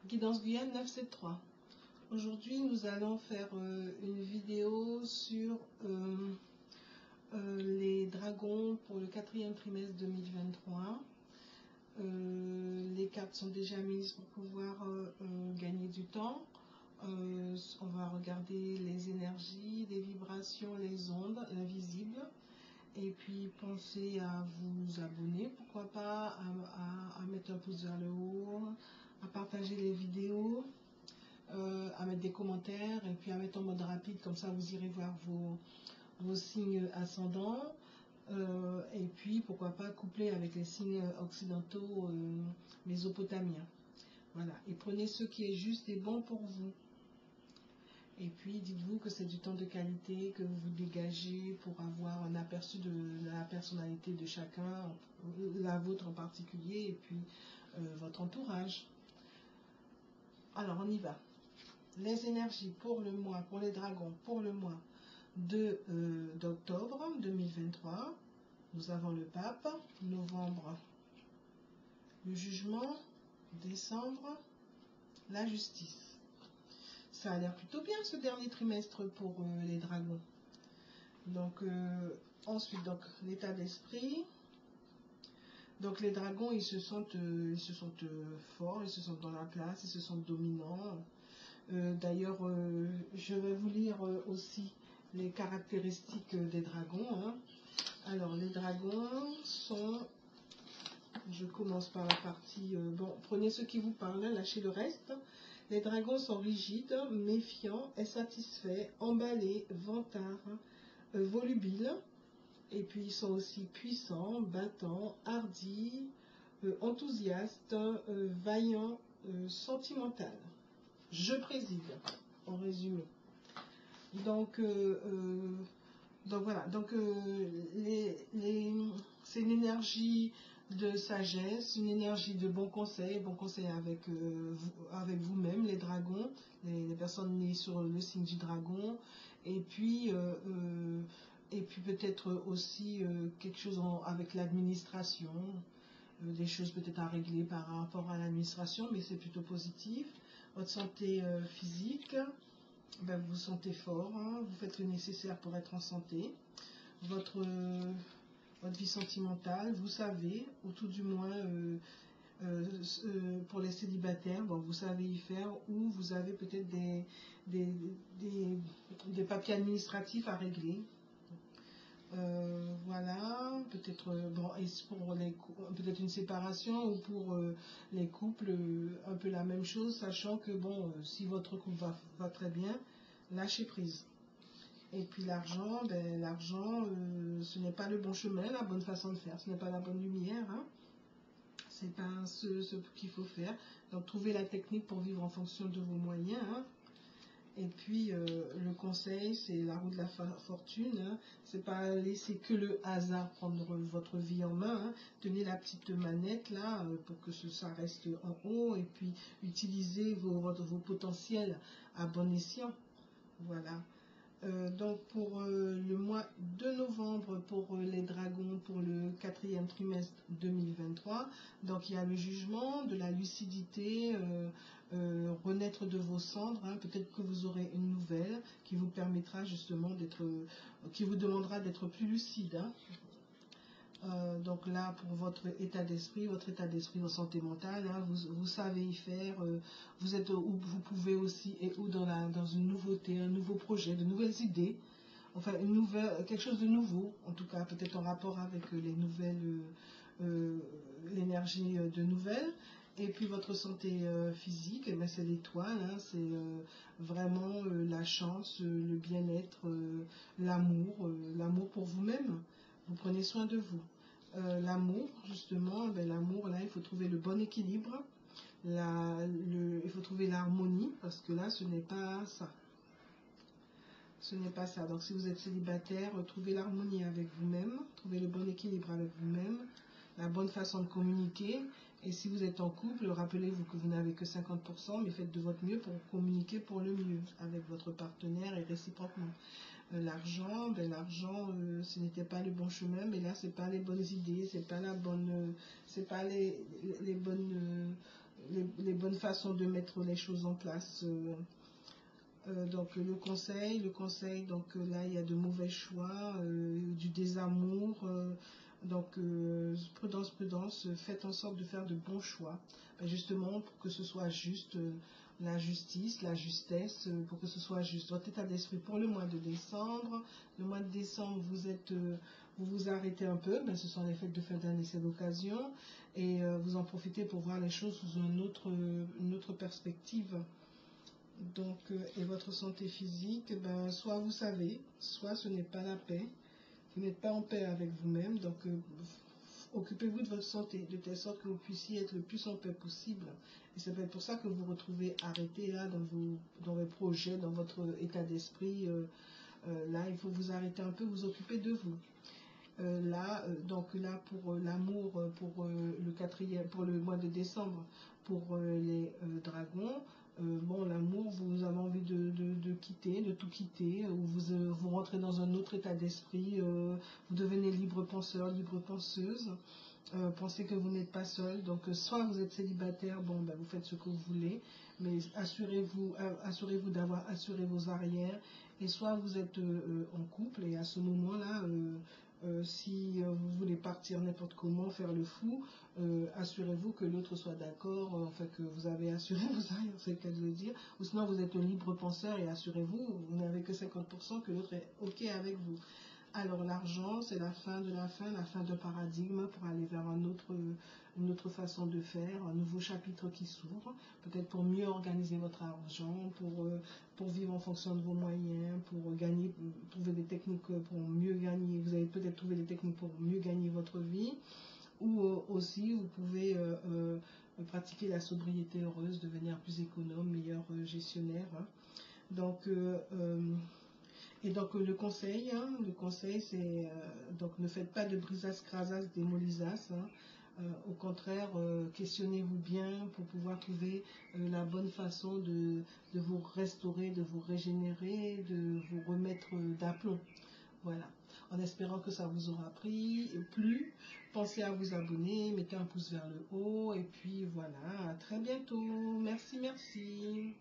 Guidance Guyane 973. Aujourd'hui, nous allons faire une vidéo sur les dragons pour le 4e trimestre 2023. Les cartes sont déjà mises pour pouvoir gagner du temps. On va regarder les énergies, les vibrations, les ondes invisibles. Et puis pensez à vous abonner, pourquoi pas, à mettre un pouce vers le haut, à partager les vidéos, à mettre des commentaires et puis à mettre en mode rapide, comme ça vous irez voir vos signes ascendants. Et puis pourquoi pas coupler avec les signes occidentaux mésopotamiens. Voilà, et prenez ce qui est juste et bon pour vous. Et puis dites-vous que c'est du temps de qualité que vous vous dégagez pour avoir un aperçu de la personnalité de chacun, la vôtre en particulier, et puis votre entourage. Alors on y va. Les énergies pour le mois, pour les dragons, pour le mois d'octobre 2023. Nous avons le pape, novembre, le jugement, décembre, la justice. Ça a l'air plutôt bien ce dernier trimestre pour les dragons. Donc ensuite, l'état d'esprit. Donc les dragons, ils se sentent forts, ils se sentent dans la place, ils se sentent dominants. D'ailleurs, je vais vous lire aussi les caractéristiques des dragons. Hein. Alors les dragons sont... Je commence par la partie... bon, prenez ce qui vous parle, lâchez le reste. Les dragons sont rigides, méfiants, insatisfaits, emballés, vantards, volubiles. Et puis ils sont aussi puissants, battants, hardis, enthousiastes, vaillants, sentimentaux. Je préside, en résumé. Donc voilà. Donc c'est une énergie de sagesse, une énergie de bon conseil avec vous-même, les dragons, les personnes nées sur le signe du dragon, et puis peut-être aussi quelque chose avec l'administration, des choses peut-être à régler par rapport à l'administration, mais c'est plutôt positif. Votre santé physique, ben, vous vous sentez fort, hein, vous faites le nécessaire pour être en santé. Votre vie sentimentale, vous savez, ou tout du moins pour les célibataires, bon, vous savez y faire, ou vous avez peut-être des papiers administratifs à régler. Voilà, peut-être bon, et pour peut-être une séparation, ou pour les couples, un peu la même chose, sachant que bon, si votre couple va très bien, lâchez prise. Et puis l'argent, ben, l'argent, ce n'est pas le bon chemin, la bonne façon de faire, ce n'est pas la bonne lumière, hein. C'est pas ce qu'il faut faire. Donc trouvez la technique pour vivre en fonction de vos moyens, hein. Et puis le conseil, c'est la roue de la fortune, hein. C'est pas laisser que le hasard prendre votre vie en main, hein. Tenez la petite manette là pour que ça reste en haut, et puis utilisez vos potentiels à bon escient. Voilà. Donc pour le mois de novembre, pour les dragons, pour le 4e trimestre 2023, donc il y a le jugement, de la lucidité, renaître de vos cendres, hein. Peut-être que vous aurez une nouvelle qui vous permettra justement qui vous demandera d'être plus lucide, hein. Donc là, pour votre état d'esprit en santé mentale, hein, vous savez y faire, vous êtes où vous pouvez aussi, et où dans une nouveauté, un nouveau projet, de nouvelles idées, enfin quelque chose de nouveau, en tout cas peut-être en rapport avec les nouvelles, l'énergie de nouvelles. Et puis votre santé physique, eh ben, c'est l'étoile, hein, c'est vraiment la chance, le bien-être, l'amour pour vous-même. Vous prenez soin de vous. L'amour, justement, ben, l'amour, là, il faut trouver le bon équilibre. Il faut trouver l'harmonie, parce que là, ce n'est pas ça. Ce n'est pas ça. Donc, si vous êtes célibataire, trouvez l'harmonie avec vous-même, trouvez le bon équilibre avec vous-même, la bonne façon de communiquer. Et si vous êtes en couple, rappelez-vous que vous n'avez que 50%, mais faites de votre mieux pour communiquer pour le mieux avec votre partenaire et réciproquement. L'argent, ben l'argent, ce n'était pas le bon chemin, mais là c'est pas les bonnes idées, c'est pas la bonne, c'est pas les bonnes, les bonnes façons de mettre les choses en place. Donc le conseil, donc là il y a de mauvais choix, du désamour, donc prudence, prudence, faites en sorte de faire de bons choix, justement pour que ce soit juste, la justice, la justesse, pour que ce soit juste. Votre état d'esprit pour le mois de décembre, vous vous arrêtez un peu, mais ce sont les fêtes de fin d'année, c'est l'occasion, et vous en profitez pour voir les choses sous une autre perspective. Donc, et votre santé physique, soit vous savez, soit ce n'est pas la paix, vous n'êtes pas en paix avec vous-même, donc occupez-vous de votre santé, de telle sorte que vous puissiez être le plus en paix possible. Et c'est peut-être pour ça que vous vous retrouvez arrêté là dans vos projets, dans votre état d'esprit. Là, il faut vous arrêter un peu, vous occuper de vous. Donc là pour l'amour, pour pour le mois de décembre, pour les dragons, bon, l'amour, vous avez envie de quitter, de tout quitter, ou vous rentrez dans un autre état d'esprit, vous devenez libre penseur, libre penseuse, pensez que vous n'êtes pas seul, donc soit vous êtes célibataire, bon, vous faites ce que vous voulez, mais assurez-vous d'avoir assuré vos arrières, et soit vous êtes en couple, et à ce moment-là, si vous voulez partir n'importe comment, faire le fou, assurez-vous que l'autre soit d'accord, enfin que vous avez assuré vos arrières, c'est le cas de le dire, ou sinon vous êtes un libre penseur et assurez-vous, vous n'avez que 50% que l'autre est OK avec vous. Alors l'argent, c'est la fin de paradigme pour aller vers une autre façon de faire, un nouveau chapitre qui s'ouvre, peut-être pour mieux organiser votre argent, pour vivre en fonction de vos moyens, pour gagner, trouver des techniques pour mieux gagner. Vous allez peut-être trouver des techniques pour mieux gagner votre vie, ou aussi vous pouvez pratiquer la sobriété heureuse, devenir plus économe, meilleur gestionnaire. Hein. Donc et donc le conseil, c'est donc ne faites pas de brisas, crasas, démolisas. Au contraire, questionnez-vous bien pour pouvoir trouver la bonne façon de vous restaurer, de vous régénérer, de vous remettre d'aplomb. Voilà. En espérant que ça vous aura plu, pensez à vous abonner, mettez un pouce vers le haut et puis voilà, à très bientôt. Merci, merci.